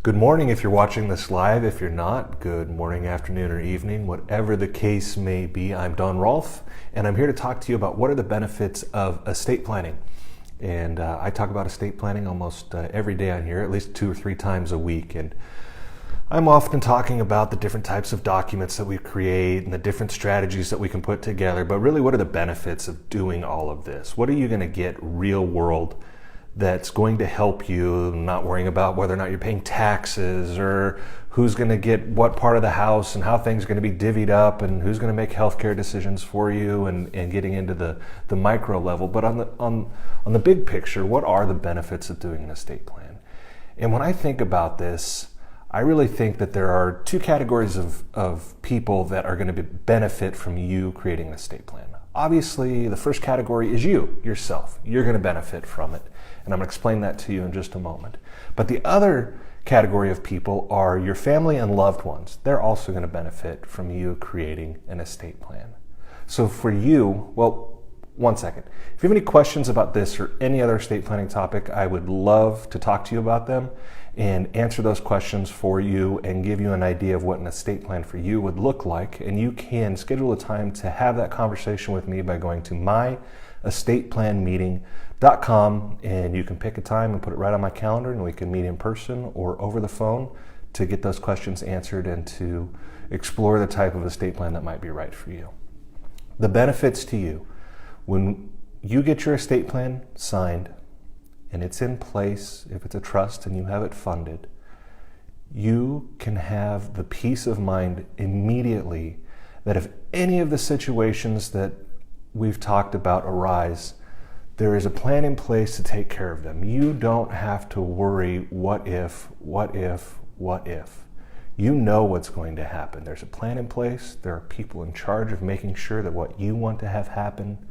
Good morning if you're watching this live. If you're not, good morning, afternoon, or evening, whatever the case may be. I'm Don Rolfe, and I'm here to talk to you about what are the benefits of estate planning. And I talk about estate planning almost every day on here, at least 2 or 3 times a week. And I'm often talking about the different types of documents that we create and the different strategies that we can put together. But really, what are the benefits of doing all of this? What are you going to get real world that's going to help you, not worrying about whether or not you're paying taxes or who's going to get what part of the house and how things are going to be divvied up and who's going to make healthcare decisions for you, and getting into the micro level. But on the big picture, what are the benefits of doing an estate plan? And when I think about this, I really think that there are 2 categories of people that are going to benefit from you creating an estate plan. Obviously, the first category is yourself. You're going to benefit from it. And I'm going to explain that to you in just a moment. But the other category of people are your family and loved ones. They're also going to benefit from you creating an estate plan. So for you, well, one second. If you have any questions about this or any other estate planning topic, I would love to talk to you about them and answer those questions for you and give you an idea of what an estate plan for you would look like. And you can schedule a time to have that conversation with me by going to myestateplanmeeting.com, and you can pick a time and put it right on my calendar, and we can meet in person or over the phone to get those questions answered and to explore the type of estate plan that might be right for you. The benefits to you: when you get your estate plan signed and it's in place, if it's a trust and you have it funded, you can have the peace of mind immediately that if any of the situations that we've talked about arise, there is a plan in place to take care of them. You don't have to worry, what if. You know what's going to happen. There's a plan in place. There are people in charge of making sure that what you want to have happen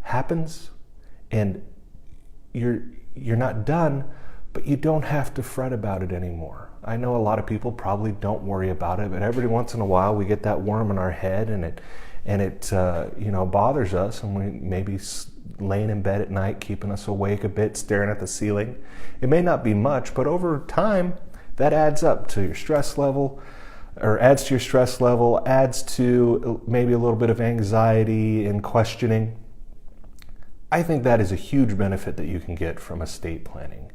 happens, and you're not done, but you don't have to fret about it anymore. I know a lot of people probably don't worry about it, but every once in a while we get that worm in our head, and it bothers us, and we maybe laying in bed at night, keeping us awake a bit, staring at the ceiling. It may not be much, but over time that adds up to your stress level, adds to maybe a little bit of anxiety and questioning. I think that is a huge benefit that you can get from estate planning.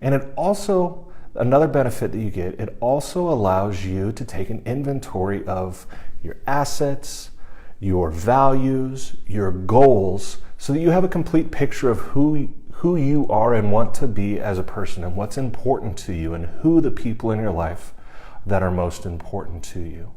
And it also, another benefit that you get, it also allows you to take an inventory of your assets, your values, your goals, so that you have a complete picture of who you are and want to be as a person, and what's important to you, and who the people in your life that are most important to you.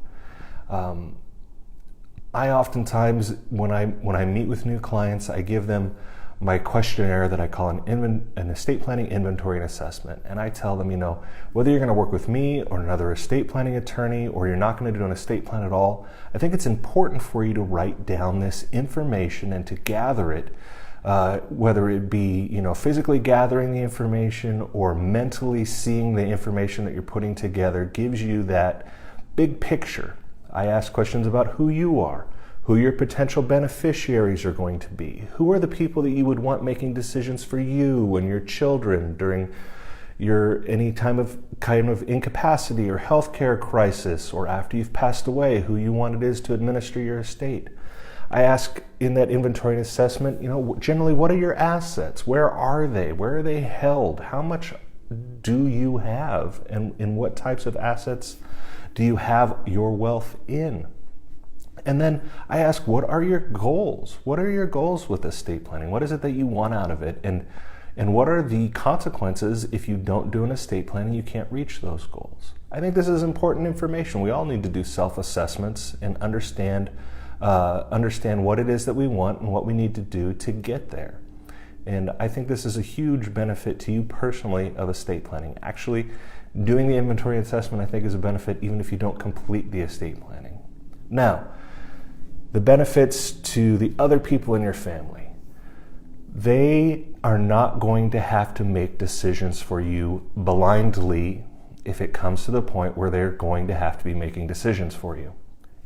I oftentimes, when I meet with new clients, I give them my questionnaire that I call an estate planning inventory and assessment. And I tell them, whether you're going to work with me or another estate planning attorney, or you're not going to do an estate plan at all, I think it's important for you to write down this information and to gather it, whether it be, physically gathering the information or mentally seeing the information that you're putting together gives you that big picture. I ask questions about who you are, who your potential beneficiaries are going to be, who are the people that you would want making decisions for you and your children during any time of kind of incapacity or healthcare crisis, or after you've passed away, who you want it is to administer your estate. I ask in that inventory and assessment, generally, what are your assets? Where are they? Where are they held? How much do you have? And in what types of assets do you have your wealth in? And then I ask, what are your goals? What are your goals with estate planning? What is it that you want out of it? And what are the consequences if you don't do an estate plan and you can't reach those goals? I think this is important information. We all need to do self-assessments and understand what it is that we want and what we need to do to get there. And I think this is a huge benefit to you personally of estate planning. Actually, doing the inventory assessment, I think, is a benefit even if you don't complete the estate planning. Now, the benefits to the other people in your family. They are not going to have to make decisions for you blindly if it comes to the point where they're going to have to be making decisions for you.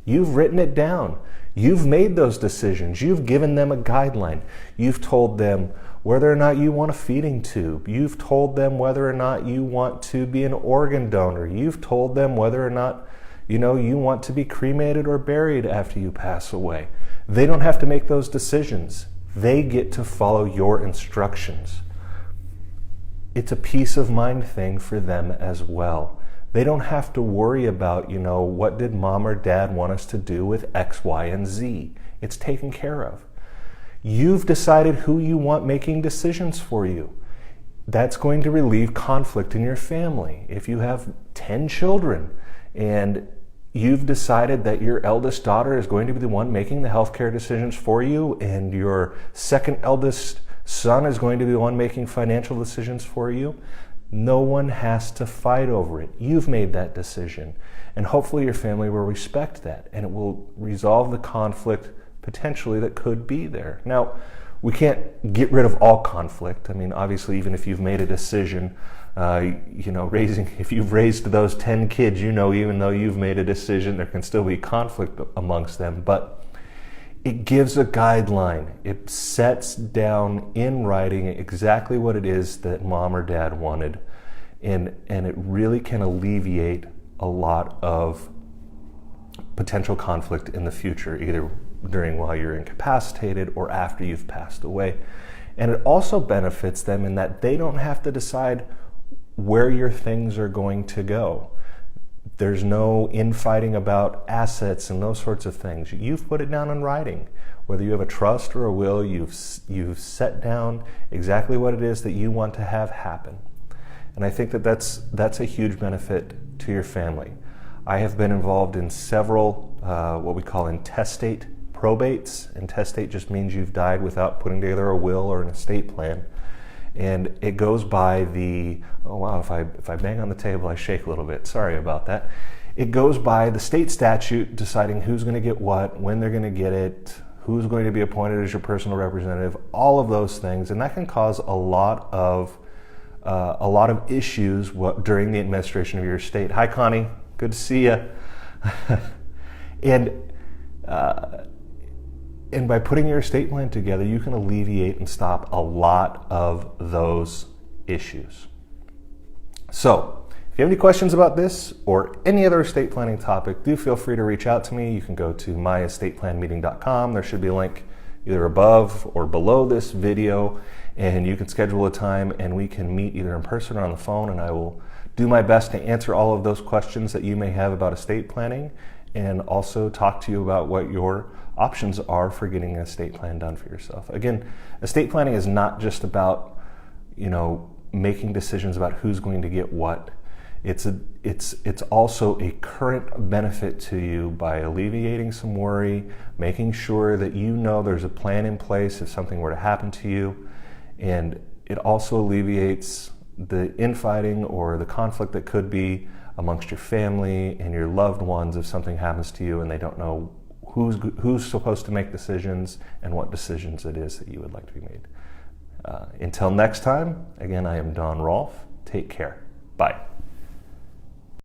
You've written it down. You've made those decisions. You've given them a guideline. You've told them whether or not you want a feeding tube. You've told them whether or not you want to be an organ donor. You've told them whether or not, you want to be cremated or buried after you pass away. They don't have to make those decisions. They get to follow your instructions. It's a peace of mind thing for them as well. They don't have to worry about, what did mom or dad want us to do with X, Y, and Z. It's taken care of. You've decided who you want making decisions for you. That's going to relieve conflict in your family. If you have 10 children and you've decided that your eldest daughter is going to be the one making the healthcare decisions for you, and your second eldest son is going to be the one making financial decisions for you, no one has to fight over it. You've made that decision. And hopefully your family will respect that, and it will resolve the conflict potentially that could be there. Now, we can't get rid of all conflict. I mean, obviously, even if you've made a decision, if you've raised those 10 kids, even though you've made a decision, there can still be conflict amongst them. But it gives a guideline. It sets down in writing exactly what it is that mom or dad wanted. And it really can alleviate a lot of potential conflict in the future, either while you're incapacitated or after you've passed away. And it also benefits them in that they don't have to decide where your things are going to go. There's no infighting about assets and those sorts of things. You've put it down in writing. Whether you have a trust or a will, you've set down exactly what it is that you want to have happen. And I think that's a huge benefit to your family. I have been involved in several what we call intestate probates. Intestate just means you've died without putting together a will or an estate plan. And it goes by if I bang on the table, I shake a little bit. Sorry about that. It goes by the state statute deciding who's going to get what, when they're going to get it, who's going to be appointed as your personal representative, all of those things. And that can cause a lot of issues during the administration of your estate. Hi, Connie. Good to see you. And by putting your estate plan together, you can alleviate and stop a lot of those issues. So, if you have any questions about this or any other estate planning topic, do feel free to reach out to me. You can go to myestatePlanmeeting.com. There should be a link either above or below this video, and you can schedule a time and we can meet either in person or on the phone, and I will do my best to answer all of those questions that you may have about estate planning, and also talk to you about what your options are for getting an estate plan done for yourself. Again, estate planning is not just about, making decisions about who's going to get what. It's also a current benefit to you by alleviating some worry, making sure that there's a plan in place if something were to happen to you, and it also alleviates the infighting or the conflict that could be amongst your family and your loved ones if something happens to you and they don't know who's supposed to make decisions and what decisions it is that you would like to be made. Until next time, again, I am Don Rolfe. Take care. Bye.